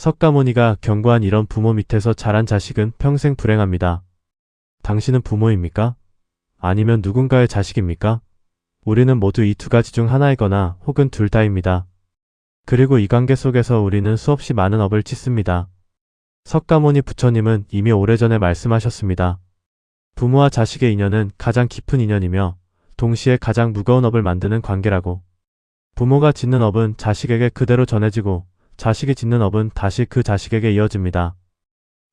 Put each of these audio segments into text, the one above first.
석가모니가 경고한 이런 부모 밑에서 자란 자식은 평생 불행합니다. 당신은 부모입니까? 아니면 누군가의 자식입니까? 우리는 모두 이 두 가지 중 하나이거나 혹은 둘 다입니다. 그리고 이 관계 속에서 우리는 수없이 많은 업을 짓습니다. 석가모니 부처님은 이미 오래전에 말씀하셨습니다. 부모와 자식의 인연은 가장 깊은 인연이며 동시에 가장 무거운 업을 만드는 관계라고. 부모가 짓는 업은 자식에게 그대로 전해지고 자식이 짓는 업은 다시 그 자식에게 이어집니다.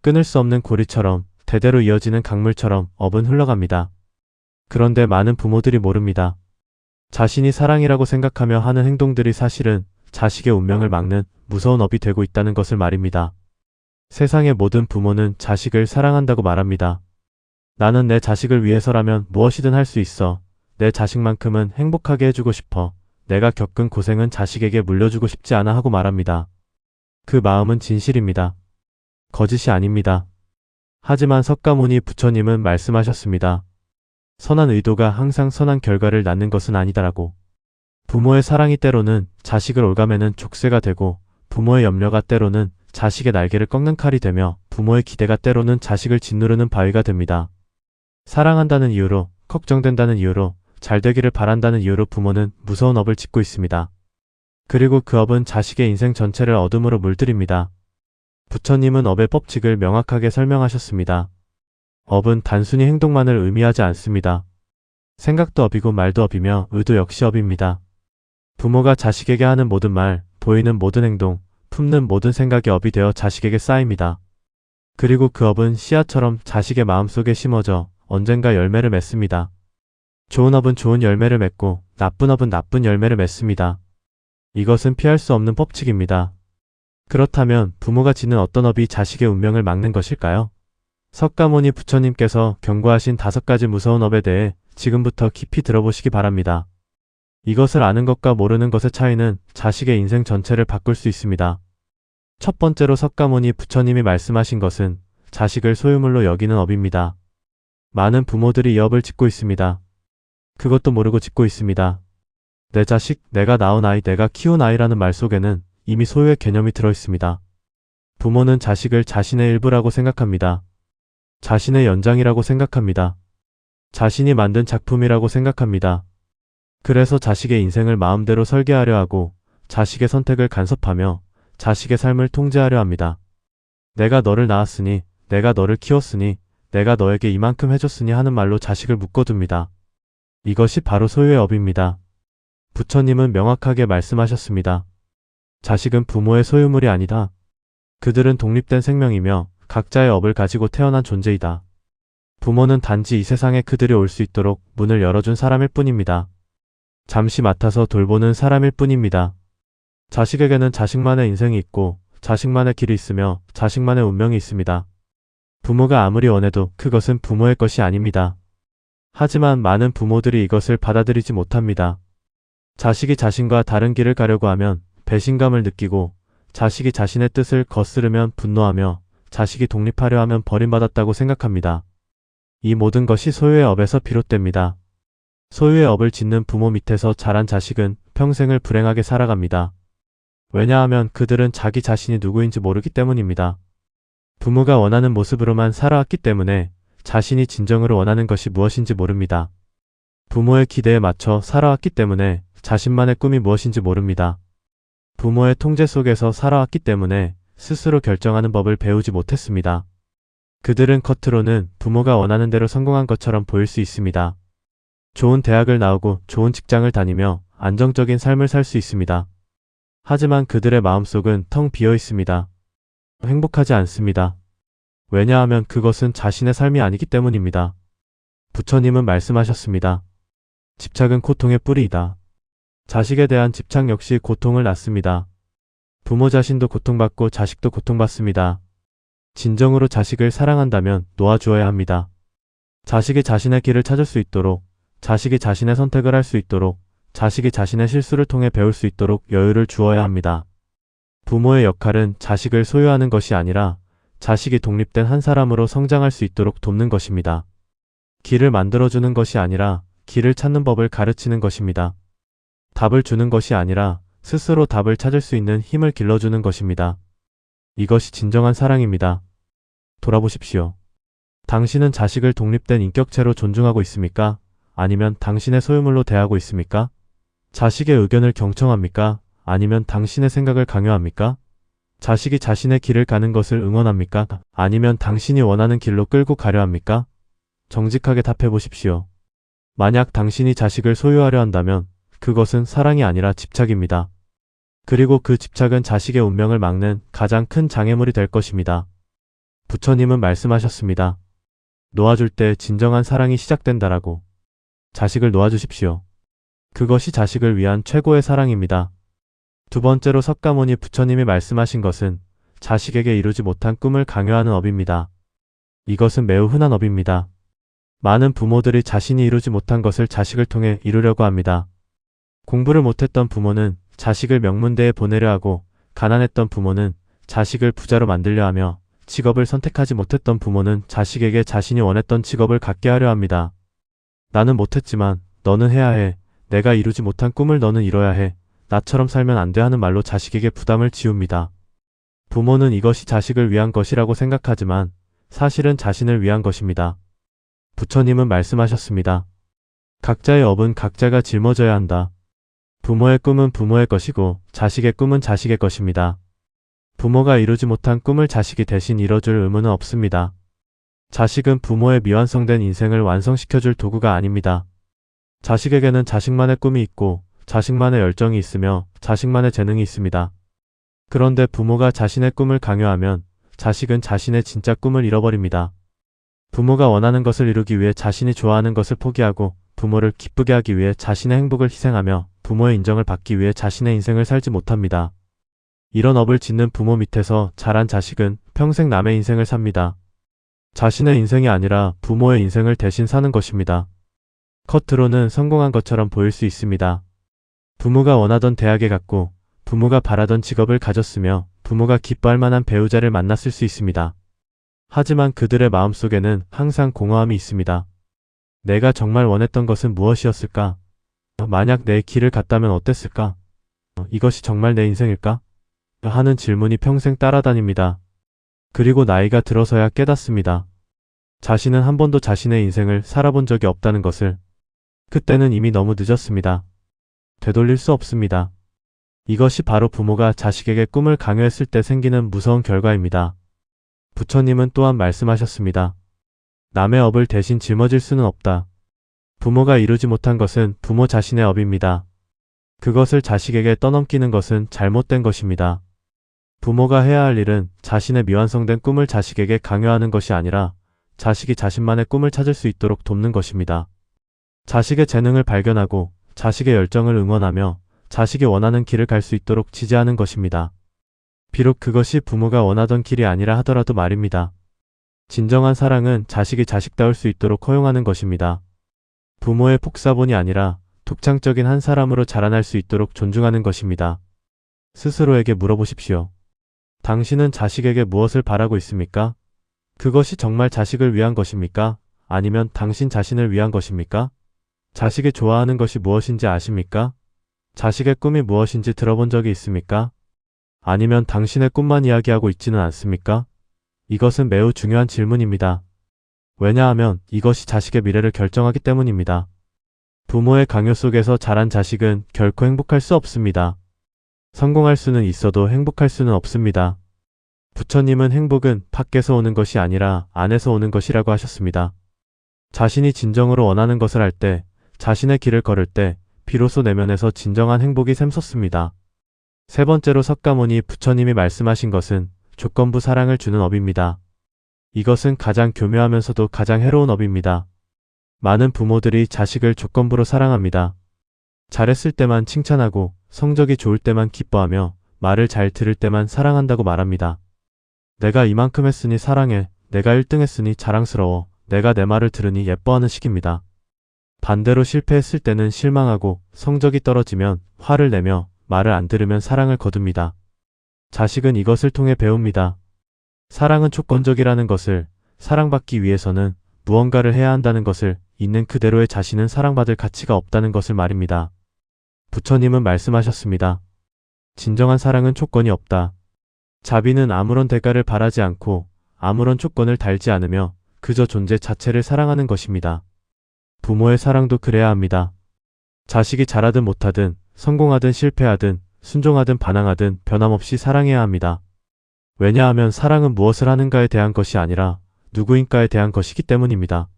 끊을 수 없는 고리처럼 대대로 이어지는 강물처럼 업은 흘러갑니다. 그런데 많은 부모들이 모릅니다. 자신이 사랑이라고 생각하며 하는 행동들이 사실은 자식의 운명을 막는 무서운 업이 되고 있다는 것을 말입니다. 세상의 모든 부모는 자식을 사랑한다고 말합니다. 나는 내 자식을 위해서라면 무엇이든 할 수 있어. 내 자식만큼은 행복하게 해주고 싶어. 내가 겪은 고생은 자식에게 물려주고 싶지 않아 하고 말합니다. 그 마음은 진실입니다. 거짓이 아닙니다. 하지만 석가모니 부처님은 말씀하셨습니다. 선한 의도가 항상 선한 결과를 낳는 것은 아니다라고. 부모의 사랑이 때로는 자식을 올가매는 족쇄가 되고 부모의 염려가 때로는 자식의 날개를 꺾는 칼이 되며 부모의 기대가 때로는 자식을 짓누르는 바위가 됩니다. 사랑한다는 이유로, 걱정된다는 이유로, 잘되기를 바란다는 이유로 부모는 무서운 업을 짓고 있습니다. 그리고 그 업은 자식의 인생 전체를 어둠으로 물들입니다. 부처님은 업의 법칙을 명확하게 설명하셨습니다. 업은 단순히 행동만을 의미하지 않습니다. 생각도 업이고 말도 업이며 의도 역시 업입니다. 부모가 자식에게 하는 모든 말, 보이는 모든 행동, 품는 모든 생각이 업이 되어 자식에게 쌓입니다. 그리고 그 업은 씨앗처럼 자식의 마음속에 심어져 언젠가 열매를 맺습니다. 좋은 업은 좋은 열매를 맺고 나쁜 업은 나쁜 열매를 맺습니다. 이것은 피할 수 없는 법칙입니다. 그렇다면 부모가 짓는 어떤 업이 자식의 운명을 막는 것일까요? 석가모니 부처님께서 경고하신 5가지 무서운 업에 대해 지금부터 깊이 들어보시기 바랍니다. 이것을 아는 것과 모르는 것의 차이는 자식의 인생 전체를 바꿀 수 있습니다. 첫 번째로 석가모니 부처님이 말씀하신 것은 자식을 소유물로 여기는 업입니다. 많은 부모들이 이 업을 짓고 있습니다. 그것도 모르고 짓고 있습니다. 내 자식, 내가 낳은 아이, 내가 키운 아이라는 말 속에는 이미 소유의 개념이 들어있습니다. 부모는 자식을 자신의 일부라고 생각합니다. 자신의 연장이라고 생각합니다. 자신이 만든 작품이라고 생각합니다. 그래서 자식의 인생을 마음대로 설계하려 하고 자식의 선택을 간섭하며 자식의 삶을 통제하려 합니다. 내가 너를 낳았으니, 내가 너를 키웠으니, 내가 너에게 이만큼 해줬으니 하는 말로 자식을 묶어둡니다. 이것이 바로 소유의 업입니다. 부처님은 명확하게 말씀하셨습니다. 자식은 부모의 소유물이 아니다. 그들은 독립된 생명이며 각자의 업을 가지고 태어난 존재이다. 부모는 단지 이 세상에 그들이 올 수 있도록 문을 열어준 사람일 뿐입니다. 잠시 맡아서 돌보는 사람일 뿐입니다. 자식에게는 자식만의 인생이 있고 자식만의 길이 있으며 자식만의 운명이 있습니다. 부모가 아무리 원해도 그것은 부모의 것이 아닙니다. 하지만 많은 부모들이 이것을 받아들이지 못합니다. 자식이 자신과 다른 길을 가려고 하면 배신감을 느끼고 자식이 자신의 뜻을 거스르면 분노하며 자식이 독립하려 하면 버림받았다고 생각합니다. 이 모든 것이 소유의 업에서 비롯됩니다. 소유의 업을 짓는 부모 밑에서 자란 자식은 평생을 불행하게 살아갑니다. 왜냐하면 그들은 자기 자신이 누구인지 모르기 때문입니다. 부모가 원하는 모습으로만 살아왔기 때문에 자신이 진정으로 원하는 것이 무엇인지 모릅니다. 부모의 기대에 맞춰 살아왔기 때문에 자신만의 꿈이 무엇인지 모릅니다. 부모의 통제 속에서 살아왔기 때문에 스스로 결정하는 법을 배우지 못했습니다. 그들은 겉으로는 부모가 원하는 대로 성공한 것처럼 보일 수 있습니다. 좋은 대학을 나오고 좋은 직장을 다니며 안정적인 삶을 살 수 있습니다. 하지만 그들의 마음속은 텅 비어 있습니다. 행복하지 않습니다. 왜냐하면 그것은 자신의 삶이 아니기 때문입니다. 부처님은 말씀하셨습니다. 집착은 고통의 뿌리이다. 자식에 대한 집착 역시 고통을 낳습니다. 부모 자신도 고통받고 자식도 고통받습니다. 진정으로 자식을 사랑한다면 놓아주어야 합니다. 자식이 자신의 길을 찾을 수 있도록, 자식이 자신의 선택을 할 수 있도록, 자식이 자신의 실수를 통해 배울 수 있도록 여유를 주어야 합니다. 부모의 역할은 자식을 소유하는 것이 아니라 자식이 독립된 한 사람으로 성장할 수 있도록 돕는 것입니다. 길을 만들어주는 것이 아니라 길을 찾는 법을 가르치는 것입니다. 답을 주는 것이 아니라 스스로 답을 찾을 수 있는 힘을 길러주는 것입니다. 이것이 진정한 사랑입니다. 돌아보십시오. 당신은 자식을 독립된 인격체로 존중하고 있습니까? 아니면 당신의 소유물로 대하고 있습니까? 자식의 의견을 경청합니까? 아니면 당신의 생각을 강요합니까? 자식이 자신의 길을 가는 것을 응원합니까? 아니면 당신이 원하는 길로 끌고 가려 합니까? 정직하게 답해 보십시오. 만약 당신이 자식을 소유하려 한다면 그것은 사랑이 아니라 집착입니다. 그리고 그 집착은 자식의 운명을 막는 가장 큰 장애물이 될 것입니다. 부처님은 말씀하셨습니다. 놓아줄 때 진정한 사랑이 시작된다라고. 자식을 놓아주십시오. 그것이 자식을 위한 최고의 사랑입니다. 두 번째로 석가모니 부처님이 말씀하신 것은 자식에게 이루지 못한 꿈을 강요하는 업입니다. 이것은 매우 흔한 업입니다. 많은 부모들이 자신이 이루지 못한 것을 자식을 통해 이루려고 합니다. 공부를 못했던 부모는 자식을 명문대에 보내려 하고, 가난했던 부모는 자식을 부자로 만들려 하며, 직업을 선택하지 못했던 부모는 자식에게 자신이 원했던 직업을 갖게 하려 합니다. 나는 못했지만 너는 해야 해. 내가 이루지 못한 꿈을 너는 이뤄야 해. 나처럼 살면 안 돼 하는 말로 자식에게 부담을 지웁니다. 부모는 이것이 자식을 위한 것이라고 생각하지만 사실은 자신을 위한 것입니다. 부처님은 말씀하셨습니다. 각자의 업은 각자가 짊어져야 한다. 부모의 꿈은 부모의 것이고 자식의 꿈은 자식의 것입니다. 부모가 이루지 못한 꿈을 자식이 대신 이뤄줄 의무는 없습니다. 자식은 부모의 미완성된 인생을 완성시켜줄 도구가 아닙니다. 자식에게는 자식만의 꿈이 있고 자식만의 열정이 있으며 자식만의 재능이 있습니다. 그런데 부모가 자신의 꿈을 강요하면 자식은 자신의 진짜 꿈을 잃어버립니다. 부모가 원하는 것을 이루기 위해 자신이 좋아하는 것을 포기하고 부모를 기쁘게 하기 위해 자신의 행복을 희생하며 부모의 인정을 받기 위해 자신의 인생을 살지 못합니다. 이런 업을 짓는 부모 밑에서 자란 자식은 평생 남의 인생을 삽니다. 자신의 인생이 아니라 부모의 인생을 대신 사는 것입니다. 겉으로는 성공한 것처럼 보일 수 있습니다. 부모가 원하던 대학에 갔고 부모가 바라던 직업을 가졌으며 부모가 기뻐할 만한 배우자를 만났을 수 있습니다. 하지만 그들의 마음속에는 항상 공허함이 있습니다. 내가 정말 원했던 것은 무엇이었을까? 만약 내 길을 갔다면 어땠을까? 이것이 정말 내 인생일까? 하는 질문이 평생 따라다닙니다. 그리고 나이가 들어서야 깨닫습니다. 자신은 한 번도 자신의 인생을 살아본 적이 없다는 것을. 그때는 이미 너무 늦었습니다. 되돌릴 수 없습니다. 이것이 바로 부모가 자식에게 꿈을 강요했을 때 생기는 무서운 결과입니다. 부처님은 또한 말씀하셨습니다. 남의 업을 대신 짊어질 수는 없다. 부모가 이루지 못한 것은 부모 자신의 업입니다. 그것을 자식에게 떠넘기는 것은 잘못된 것입니다. 부모가 해야 할 일은 자신의 미완성된 꿈을 자식에게 강요하는 것이 아니라 자식이 자신만의 꿈을 찾을 수 있도록 돕는 것입니다. 자식의 재능을 발견하고 자식의 열정을 응원하며 자식이 원하는 길을 갈 수 있도록 지지하는 것입니다. 비록 그것이 부모가 원하던 길이 아니라 하더라도 말입니다. 진정한 사랑은 자식이 자식다울 수 있도록 허용하는 것입니다. 부모의 폭사본이 아니라 독창적인 한 사람으로 자라날 수 있도록 존중하는 것입니다. 스스로에게 물어보십시오. 당신은 자식에게 무엇을 바라고 있습니까? 그것이 정말 자식을 위한 것입니까? 아니면 당신 자신을 위한 것입니까? 자식이 좋아하는 것이 무엇인지 아십니까? 자식의 꿈이 무엇인지 들어본 적이 있습니까? 아니면 당신의 꿈만 이야기하고 있지는 않습니까? 이것은 매우 중요한 질문입니다. 왜냐하면 이것이 자식의 미래를 결정하기 때문입니다. 부모의 강요 속에서 자란 자식은 결코 행복할 수 없습니다. 성공할 수는 있어도 행복할 수는 없습니다. 부처님은 행복은 밖에서 오는 것이 아니라 안에서 오는 것이라고 하셨습니다. 자신이 진정으로 원하는 것을 할 때, 자신의 길을 걸을 때 비로소 내면에서 진정한 행복이 샘솟습니다. 세 번째로 석가모니 부처님이 말씀하신 것은 조건부 사랑을 주는 업입니다. 이것은 가장 교묘하면서도 가장 해로운 업입니다. 많은 부모들이 자식을 조건부로 사랑합니다. 잘했을 때만 칭찬하고 성적이 좋을 때만 기뻐하며 말을 잘 들을 때만 사랑한다고 말합니다. 내가 이만큼 했으니 사랑해. 내가 1등 했으니 자랑스러워. 내가 내 말을 들으니 예뻐하는 식입니다. 반대로 실패했을 때는 실망하고 성적이 떨어지면 화를 내며 말을 안 들으면 사랑을 거둡니다. 자식은 이것을 통해 배웁니다. 사랑은 조건적이라는 것을, 사랑받기 위해서는 무언가를 해야 한다는 것을, 있는 그대로의 자신은 사랑받을 가치가 없다는 것을 말입니다. 부처님은 말씀하셨습니다. 진정한 사랑은 조건이 없다. 자비는 아무런 대가를 바라지 않고 아무런 조건을 달지 않으며 그저 존재 자체를 사랑하는 것입니다. 부모의 사랑도 그래야 합니다. 자식이 잘하든 못하든 성공하든 실패하든 순종하든 반항하든 변함없이 사랑해야 합니다. 왜냐하면 사랑은 무엇을 하는가에 대한 것이 아니라 누구인가에 대한 것이기 때문입니다.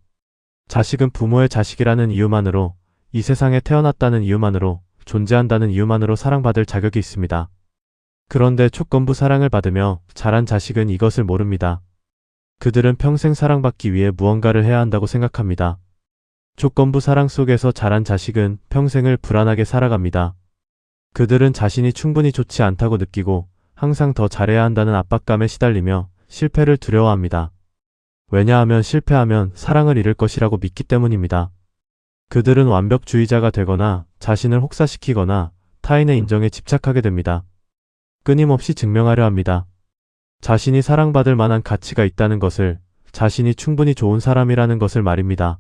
자식은 부모의 자식이라는 이유만으로, 이 세상에 태어났다는 이유만으로, 존재한다는 이유만으로 사랑받을 자격이 있습니다. 그런데 조건부 사랑을 받으며 자란 자식은 이것을 모릅니다. 그들은 평생 사랑받기 위해 무언가를 해야 한다고 생각합니다. 조건부 사랑 속에서 자란 자식은 평생을 불안하게 살아갑니다. 그들은 자신이 충분히 좋지 않다고 느끼고 항상 더 잘해야 한다는 압박감에 시달리며 실패를 두려워합니다. 왜냐하면 실패하면 사랑을 잃을 것이라고 믿기 때문입니다. 그들은 완벽주의자가 되거나 자신을 혹사시키거나 타인의 인정에 집착하게 됩니다. 끊임없이 증명하려 합니다. 자신이 사랑받을 만한 가치가 있다는 것을, 자신이 충분히 좋은 사람이라는 것을 말입니다.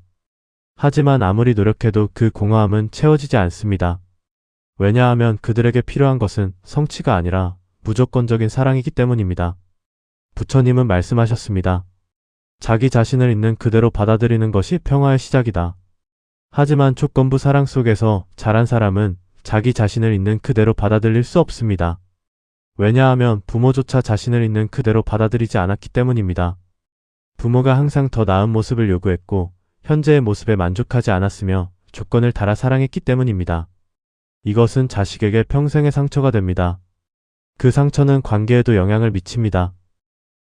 하지만 아무리 노력해도 그 공허함은 채워지지 않습니다. 왜냐하면 그들에게 필요한 것은 성취가 아니라 무조건적인 사랑이기 때문입니다. 부처님은 말씀하셨습니다. 자기 자신을 있는 그대로 받아들이는 것이 평화의 시작이다. 하지만 조건부 사랑 속에서 자란 사람은 자기 자신을 있는 그대로 받아들일 수 없습니다. 왜냐하면 부모조차 자신을 있는 그대로 받아들이지 않았기 때문입니다. 부모가 항상 더 나은 모습을 요구했고 현재의 모습에 만족하지 않았으며 조건을 달아 사랑했기 때문입니다. 이것은 자식에게 평생의 상처가 됩니다. 그 상처는 관계에도 영향을 미칩니다.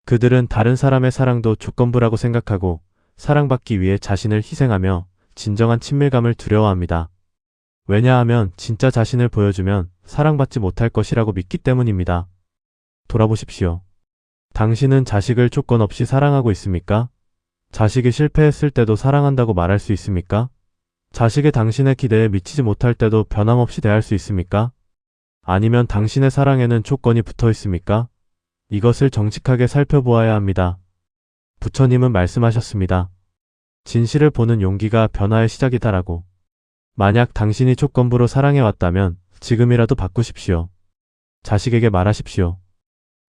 그들은 다른 사람의 사랑도 조건부라고 생각하고 사랑받기 위해 자신을 희생하며 진정한 친밀감을 두려워합니다. 왜냐하면 진짜 자신을 보여주면 사랑받지 못할 것이라고 믿기 때문입니다. 돌아보십시오. 당신은 자식을 조건 없이 사랑하고 있습니까? 자식이 실패했을 때도 사랑한다고 말할 수 있습니까? 자식이 당신의 기대에 미치지 못할 때도 변함없이 대할 수 있습니까? 아니면 당신의 사랑에는 조건이 붙어 있습니까? 이것을 정직하게 살펴보아야 합니다. 부처님은 말씀하셨습니다. 진실을 보는 용기가 변화의 시작이다라고. 만약 당신이 조건부로 사랑해왔다면 지금이라도 바꾸십시오. 자식에게 말하십시오.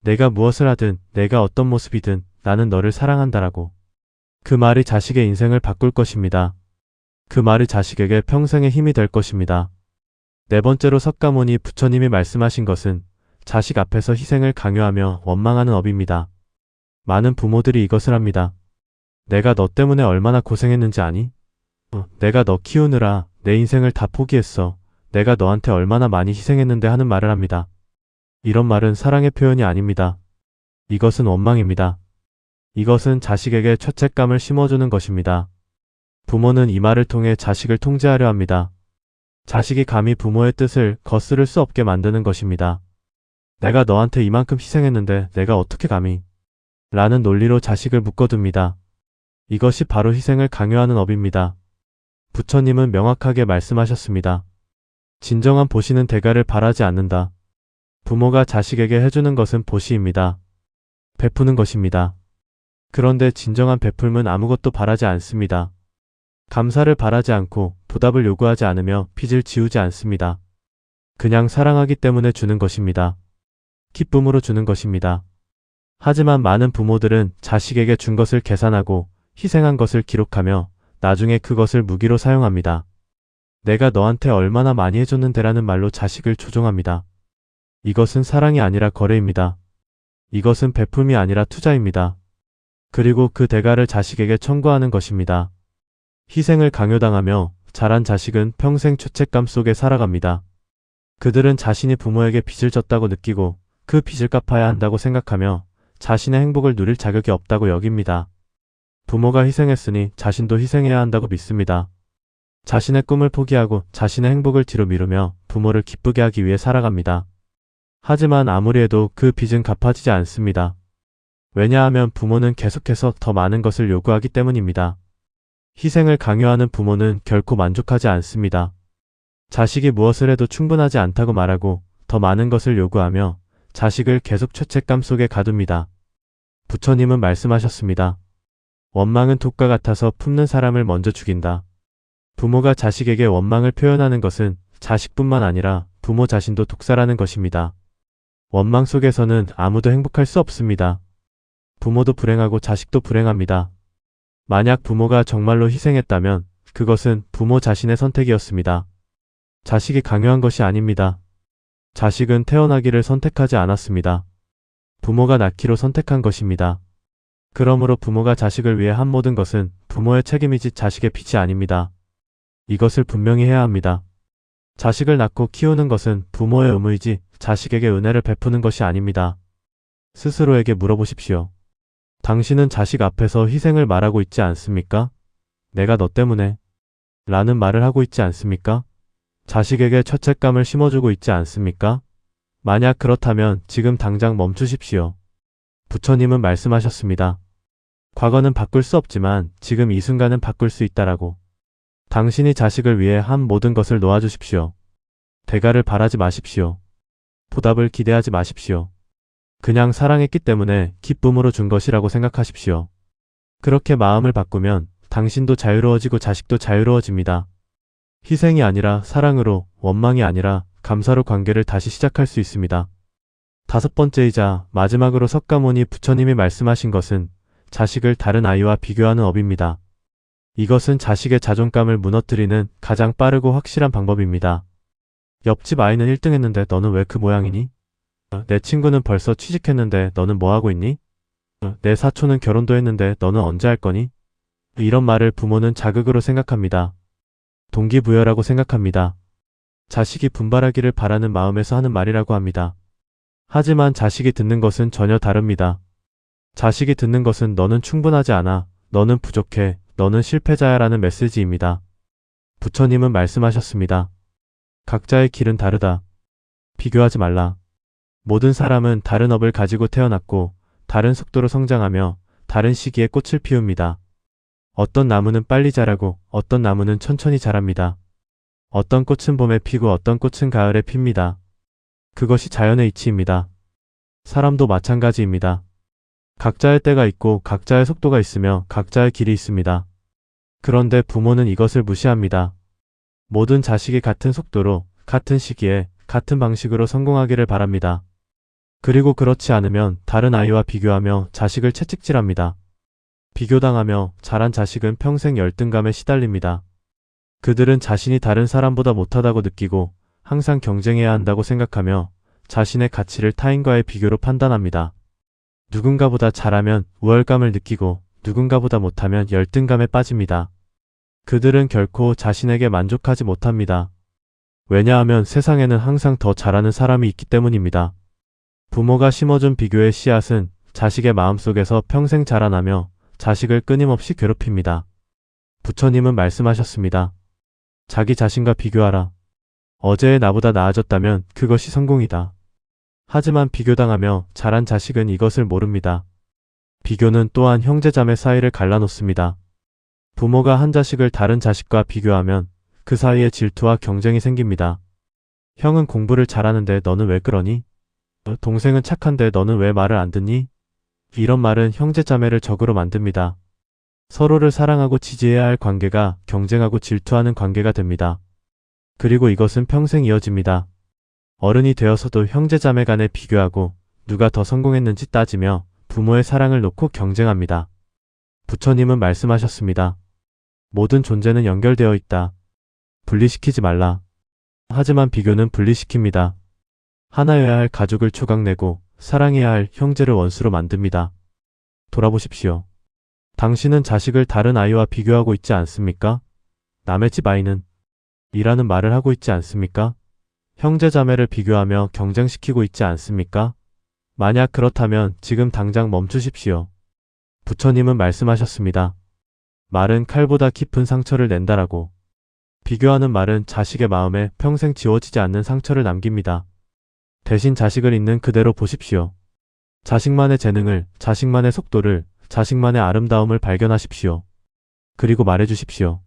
내가 무엇을 하든 내가 어떤 모습이든 나는 너를 사랑한다라고. 그 말이 자식의 인생을 바꿀 것입니다. 그 말이 자식에게 평생의 힘이 될 것입니다. 네 번째로 석가모니 부처님이 말씀하신 것은 자식 앞에서 희생을 강요하며 원망하는 업입니다. 많은 부모들이 이것을 합니다. 내가 너 때문에 얼마나 고생했는지 아니? 내가 너 키우느라 내 인생을 다 포기했어. 내가 너한테 얼마나 많이 희생했는데 하는 말을 합니다. 이런 말은 사랑의 표현이 아닙니다. 이것은 원망입니다. 이것은 자식에게 죄책감을 심어주는 것입니다. 부모는 이 말을 통해 자식을 통제하려 합니다. 자식이 감히 부모의 뜻을 거스를 수 없게 만드는 것입니다. 내가 너한테 이만큼 희생했는데 내가 어떻게 감히? 라는 논리로 자식을 묶어둡니다. 이것이 바로 희생을 강요하는 업입니다. 부처님은 명확하게 말씀하셨습니다. 진정한 보시는 대가를 바라지 않는다. 부모가 자식에게 해주는 것은 보시입니다. 베푸는 것입니다. 그런데 진정한 베풀면 아무것도 바라지 않습니다. 감사를 바라지 않고 보답을 요구하지 않으며 빚을 지우지 않습니다. 그냥 사랑하기 때문에 주는 것입니다. 기쁨으로 주는 것입니다. 하지만 많은 부모들은 자식에게 준 것을 계산하고 희생한 것을 기록하며 나중에 그것을 무기로 사용합니다. 내가 너한테 얼마나 많이 해줬는데라는 말로 자식을 조종합니다. 이것은 사랑이 아니라 거래입니다. 이것은 베품이 아니라 투자입니다. 그리고 그 대가를 자식에게 청구하는 것입니다. 희생을 강요당하며 자란 자식은 평생 죄책감 속에 살아갑니다. 그들은 자신이 부모에게 빚을 졌다고 느끼고 그 빚을 갚아야 한다고 생각하며 자신의 행복을 누릴 자격이 없다고 여깁니다. 부모가 희생했으니 자신도 희생해야 한다고 믿습니다. 자신의 꿈을 포기하고 자신의 행복을 뒤로 미루며 부모를 기쁘게 하기 위해 살아갑니다. 하지만 아무리 해도 그 빚은 갚아지지 않습니다. 왜냐하면 부모는 계속해서 더 많은 것을 요구하기 때문입니다. 희생을 강요하는 부모는 결코 만족하지 않습니다. 자식이 무엇을 해도 충분하지 않다고 말하고 더 많은 것을 요구하며 자식을 계속 죄책감 속에 가둡니다. 부처님은 말씀하셨습니다. 원망은 독과 같아서 품는 사람을 먼저 죽인다. 부모가 자식에게 원망을 표현하는 것은 자식뿐만 아니라 부모 자신도 독사라는 것입니다. 원망 속에서는 아무도 행복할 수 없습니다. 부모도 불행하고 자식도 불행합니다. 만약 부모가 정말로 희생했다면 그것은 부모 자신의 선택이었습니다. 자식이 강요한 것이 아닙니다. 자식은 태어나기를 선택하지 않았습니다. 부모가 낳기로 선택한 것입니다. 그러므로 부모가 자식을 위해 한 모든 것은 부모의 책임이지 자식의 빚이 아닙니다. 이것을 분명히 해야 합니다. 자식을 낳고 키우는 것은 부모의 의무이지 자식에게 은혜를 베푸는 것이 아닙니다. 스스로에게 물어보십시오. 당신은 자식 앞에서 희생을 말하고 있지 않습니까? 내가 너 때문에 라는 말을 하고 있지 않습니까? 자식에게 죄책감을 심어주고 있지 않습니까? 만약 그렇다면 지금 당장 멈추십시오. 부처님은 말씀하셨습니다. 과거는 바꿀 수 없지만 지금 이 순간은 바꿀 수 있다라고. 당신이 자식을 위해 한 모든 것을 놓아주십시오. 대가를 바라지 마십시오. 보답을 기대하지 마십시오. 그냥 사랑했기 때문에 기쁨으로 준 것이라고 생각하십시오. 그렇게 마음을 바꾸면 당신도 자유로워지고 자식도 자유로워집니다. 희생이 아니라 사랑으로, 원망이 아니라 감사로 관계를 다시 시작할 수 있습니다. 다섯 번째이자 마지막으로 석가모니 부처님이 말씀하신 것은 자식을 다른 아이와 비교하는 업입니다. 이것은 자식의 자존감을 무너뜨리는 가장 빠르고 확실한 방법입니다. 옆집 아이는 1등 했는데 너는 왜 그 모양이니? 내 친구는 벌써 취직했는데 너는 뭐 하고 있니? 내 사촌은 결혼도 했는데 너는 언제 할 거니? 이런 말을 부모는 자극으로 생각합니다. 동기부여라고 생각합니다. 자식이 분발하기를 바라는 마음에서 하는 말이라고 합니다. 하지만 자식이 듣는 것은 전혀 다릅니다. 자식이 듣는 것은 너는 충분하지 않아, 너는 부족해, 너는 실패자야 라는 메시지입니다. 부처님은 말씀하셨습니다. 각자의 길은 다르다. 비교하지 말라. 모든 사람은 다른 업을 가지고 태어났고 다른 속도로 성장하며 다른 시기에 꽃을 피웁니다. 어떤 나무는 빨리 자라고 어떤 나무는 천천히 자랍니다. 어떤 꽃은 봄에 피고 어떤 꽃은 가을에 핍니다. 그것이 자연의 이치입니다. 사람도 마찬가지입니다. 각자의 때가 있고 각자의 속도가 있으며 각자의 길이 있습니다. 그런데 부모는 이것을 무시합니다. 모든 자식이 같은 속도로, 같은 시기에, 같은 방식으로 성공하기를 바랍니다. 그리고 그렇지 않으면 다른 아이와 비교하며 자식을 채찍질합니다. 비교당하며 자란 자식은 평생 열등감에 시달립니다. 그들은 자신이 다른 사람보다 못하다고 느끼고 항상 경쟁해야 한다고 생각하며 자신의 가치를 타인과의 비교로 판단합니다. 누군가보다 잘하면 우월감을 느끼고 누군가보다 못하면 열등감에 빠집니다. 그들은 결코 자신에게 만족하지 못합니다. 왜냐하면 세상에는 항상 더 잘하는 사람이 있기 때문입니다. 부모가 심어준 비교의 씨앗은 자식의 마음속에서 평생 자라나며 자식을 끊임없이 괴롭힙니다. 부처님은 말씀하셨습니다. 자기 자신과 비교하라. 어제의 나보다 나아졌다면 그것이 성공이다. 하지만 비교당하며 자란 자식은 이것을 모릅니다. 비교는 또한 형제자매 사이를 갈라놓습니다. 부모가 한 자식을 다른 자식과 비교하면 그 사이에 질투와 경쟁이 생깁니다. 형은 공부를 잘하는데 너는 왜 그러니? 동생은 착한데 너는 왜 말을 안 듣니? 이런 말은 형제자매를 적으로 만듭니다. 서로를 사랑하고 지지해야 할 관계가 경쟁하고 질투하는 관계가 됩니다. 그리고 이것은 평생 이어집니다. 어른이 되어서도 형제자매 간에 비교하고 누가 더 성공했는지 따지며 부모의 사랑을 놓고 경쟁합니다. 부처님은 말씀하셨습니다. 모든 존재는 연결되어 있다. 분리시키지 말라. 하지만 비교는 분리시킵니다. 하나여야 할 가족을 조각내고 사랑해야 할 형제를 원수로 만듭니다. 돌아보십시오. 당신은 자식을 다른 아이와 비교하고 있지 않습니까? 남의 집 아이는 이라는 말을 하고 있지 않습니까? 형제자매를 비교하며 경쟁시키고 있지 않습니까? 만약 그렇다면 지금 당장 멈추십시오. 부처님은 말씀하셨습니다. 말은 칼보다 깊은 상처를 낸다라고. 비교하는 말은 자식의 마음에 평생 지워지지 않는 상처를 남깁니다. 대신 자식을 있는 그대로 보십시오. 자식만의 재능을, 자식만의 속도를, 자식만의 아름다움을 발견하십시오. 그리고 말해주십시오.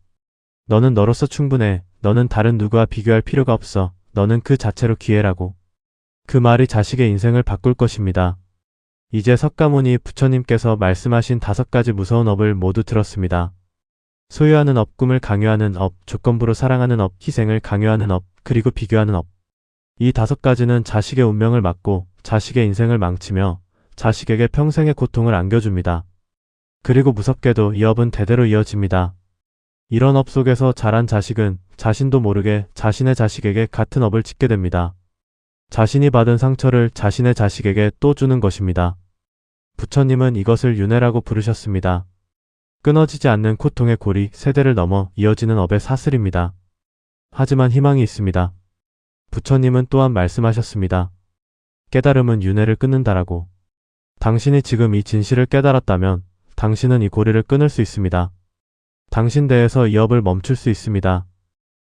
너는 너로서 충분해. 너는 다른 누구와 비교할 필요가 없어. 너는 그 자체로 귀해라고. 그 말이 자식의 인생을 바꿀 것입니다. 이제 석가모니 부처님께서 말씀하신 5가지 무서운 업을 모두 들었습니다. 소유하는 업, 꿈을 강요하는 업, 조건부로 사랑하는 업, 희생을 강요하는 업, 그리고 비교하는 업. 이 5가지는 자식의 운명을 막고 자식의 인생을 망치며 자식에게 평생의 고통을 안겨줍니다. 그리고 무섭게도 이 업은 대대로 이어집니다. 이런 업 속에서 자란 자식은 자신도 모르게 자신의 자식에게 같은 업을 짓게 됩니다. 자신이 받은 상처를 자신의 자식에게 또 주는 것입니다. 부처님은 이것을 윤회라고 부르셨습니다. 끊어지지 않는 고통의 골이 세대를 넘어 이어지는 업의 사슬입니다. 하지만 희망이 있습니다. 부처님은 또한 말씀하셨습니다. 깨달음은 윤회를 끊는다라고. 당신이 지금 이 진실을 깨달았다면 당신은 이 고리를 끊을 수 있습니다. 당신 대에서 이 업을 멈출 수 있습니다.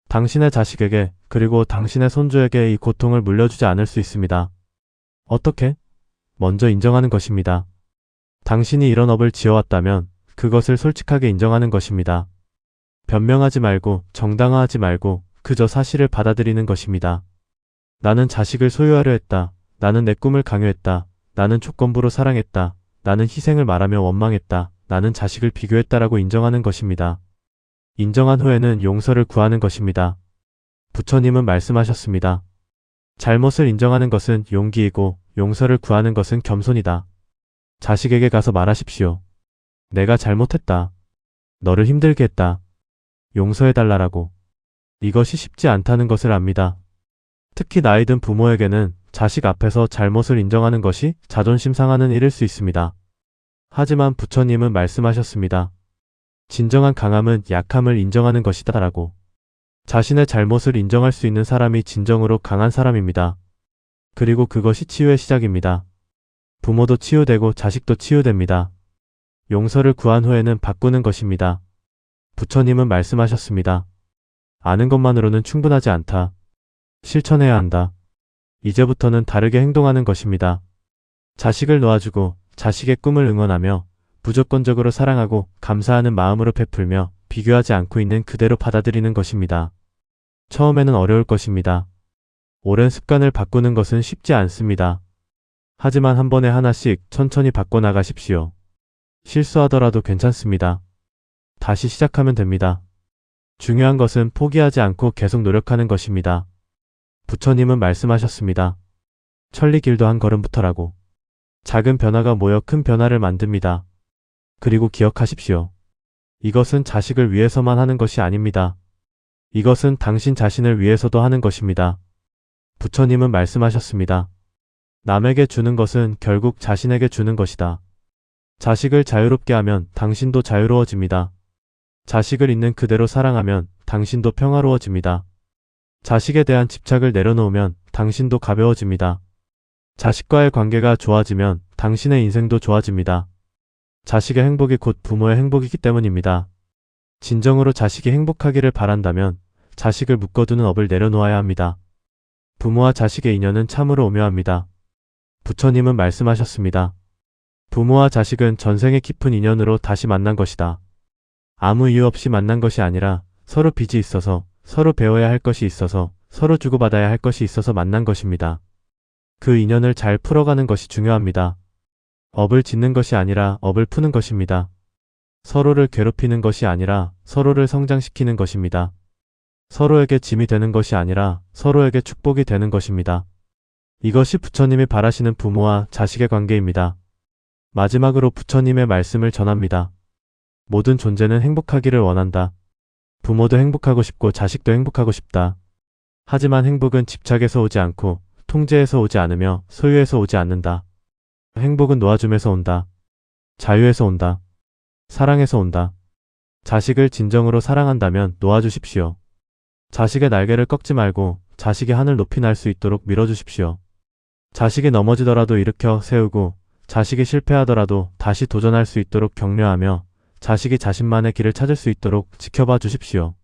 당신의 자식에게 그리고 당신의 손주에게 이 고통을 물려주지 않을 수 있습니다. 어떻게? 먼저 인정하는 것입니다. 당신이 이런 업을 지어왔다면 그것을 솔직하게 인정하는 것입니다. 변명하지 말고 정당화하지 말고 그저 사실을 받아들이는 것입니다. 나는 자식을 소유하려 했다. 나는 내 꿈을 강요했다. 나는 조건부로 사랑했다. 나는 희생을 말하며 원망했다. 나는 자식을 비교했다라고 인정하는 것입니다. 인정한 후에는 용서를 구하는 것입니다. 부처님은 말씀하셨습니다. 잘못을 인정하는 것은 용기이고 용서를 구하는 것은 겸손이다. 자식에게 가서 말하십시오. 내가 잘못했다. 너를 힘들게 했다. 용서해달라라고. 이것이 쉽지 않다는 것을 압니다. 특히 나이 든 부모에게는 자식 앞에서 잘못을 인정하는 것이 자존심 상하는 일일 수 있습니다. 하지만 부처님은 말씀하셨습니다. 진정한 강함은 약함을 인정하는 것이다 라고. 자신의 잘못을 인정할 수 있는 사람이 진정으로 강한 사람입니다. 그리고 그것이 치유의 시작입니다. 부모도 치유되고 자식도 치유됩니다. 용서를 구한 후에는 바꾸는 것입니다. 부처님은 말씀하셨습니다. 아는 것만으로는 충분하지 않다. 실천해야 한다. 이제부터는 다르게 행동하는 것입니다. 자식을 놓아주고 자식의 꿈을 응원하며 무조건적으로 사랑하고 감사하는 마음으로 베풀며 비교하지 않고 있는 그대로 받아들이는 것입니다. 처음에는 어려울 것입니다. 오랜 습관을 바꾸는 것은 쉽지 않습니다. 하지만 한 번에 하나씩 천천히 바꿔나가십시오. 실수하더라도 괜찮습니다. 다시 시작하면 됩니다. 중요한 것은 포기하지 않고 계속 노력하는 것입니다. 부처님은 말씀하셨습니다. 천리길도 한 걸음부터라고. 작은 변화가 모여 큰 변화를 만듭니다. 그리고 기억하십시오. 이것은 자식을 위해서만 하는 것이 아닙니다. 이것은 당신 자신을 위해서도 하는 것입니다. 부처님은 말씀하셨습니다. 남에게 주는 것은 결국 자신에게 주는 것이다. 자식을 자유롭게 하면 당신도 자유로워집니다. 자식을 있는 그대로 사랑하면 당신도 평화로워집니다. 자식에 대한 집착을 내려놓으면 당신도 가벼워집니다. 자식과의 관계가 좋아지면 당신의 인생도 좋아집니다. 자식의 행복이 곧 부모의 행복이기 때문입니다. 진정으로 자식이 행복하기를 바란다면 자식을 묶어두는 업을 내려놓아야 합니다. 부모와 자식의 인연은 참으로 오묘합니다. 부처님은 말씀하셨습니다. 부모와 자식은 전생의 깊은 인연으로 다시 만난 것이다. 아무 이유 없이 만난 것이 아니라 서로 빚이 있어서, 서로 배워야 할 것이 있어서, 서로 주고받아야 할 것이 있어서 만난 것입니다. 그 인연을 잘 풀어가는 것이 중요합니다. 업을 짓는 것이 아니라 업을 푸는 것입니다. 서로를 괴롭히는 것이 아니라 서로를 성장시키는 것입니다. 서로에게 짐이 되는 것이 아니라 서로에게 축복이 되는 것입니다. 이것이 부처님이 바라시는 부모와 자식의 관계입니다. 마지막으로 부처님의 말씀을 전합니다. 모든 존재는 행복하기를 원한다. 부모도 행복하고 싶고 자식도 행복하고 싶다. 하지만 행복은 집착에서 오지 않고 통제에서 오지 않으며 소유에서 오지 않는다. 행복은 놓아줌에서 온다. 자유에서 온다. 사랑에서 온다. 자식을 진정으로 사랑한다면 놓아주십시오. 자식의 날개를 꺾지 말고 자식이 하늘 높이 날 수 있도록 밀어주십시오. 자식이 넘어지더라도 일으켜 세우고 자식이 실패하더라도 다시 도전할 수 있도록 격려하며 자식이 자신만의 길을 찾을 수 있도록 지켜봐 주십시오.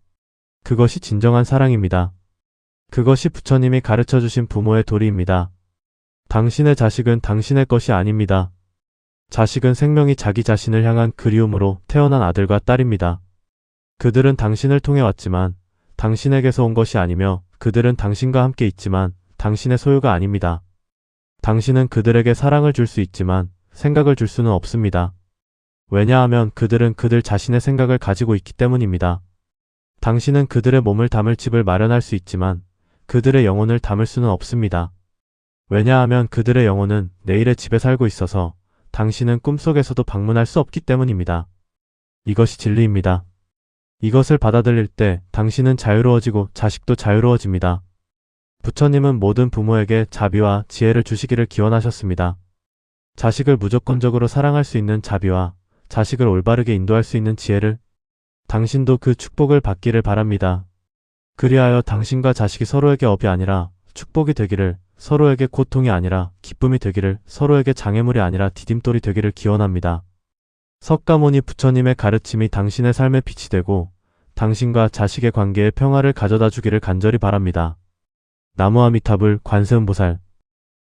그것이 진정한 사랑입니다. 그것이 부처님이 가르쳐 주신 부모의 도리입니다. 당신의 자식은 당신의 것이 아닙니다. 자식은 생명이 자기 자신을 향한 그리움으로 태어난 아들과 딸입니다. 그들은 당신을 통해 왔지만 당신에게서 온 것이 아니며 그들은 당신과 함께 있지만 당신의 소유가 아닙니다. 당신은 그들에게 사랑을 줄 수 있지만 생각을 줄 수는 없습니다. 왜냐하면 그들은 그들 자신의 생각을 가지고 있기 때문입니다. 당신은 그들의 몸을 담을 집을 마련할 수 있지만 그들의 영혼을 담을 수는 없습니다. 왜냐하면 그들의 영혼은 내일의 집에 살고 있어서 당신은 꿈속에서도 방문할 수 없기 때문입니다. 이것이 진리입니다. 이것을 받아들일 때 당신은 자유로워지고 자식도 자유로워집니다. 부처님은 모든 부모에게 자비와 지혜를 주시기를 기원하셨습니다. 자식을 무조건적으로 사랑할 수 있는 자비와 자식을 올바르게 인도할 수 있는 지혜를, 당신도 그 축복을 받기를 바랍니다. 그리하여 당신과 자식이 서로에게 업이 아니라 축복이 되기를, 서로에게 고통이 아니라 기쁨이 되기를, 서로에게 장애물이 아니라 디딤돌이 되기를 기원합니다. 석가모니 부처님의 가르침이 당신의 삶의 빛이 되고 당신과 자식의 관계에 평화를 가져다 주기를 간절히 바랍니다. 나무아미타불 관세음보살.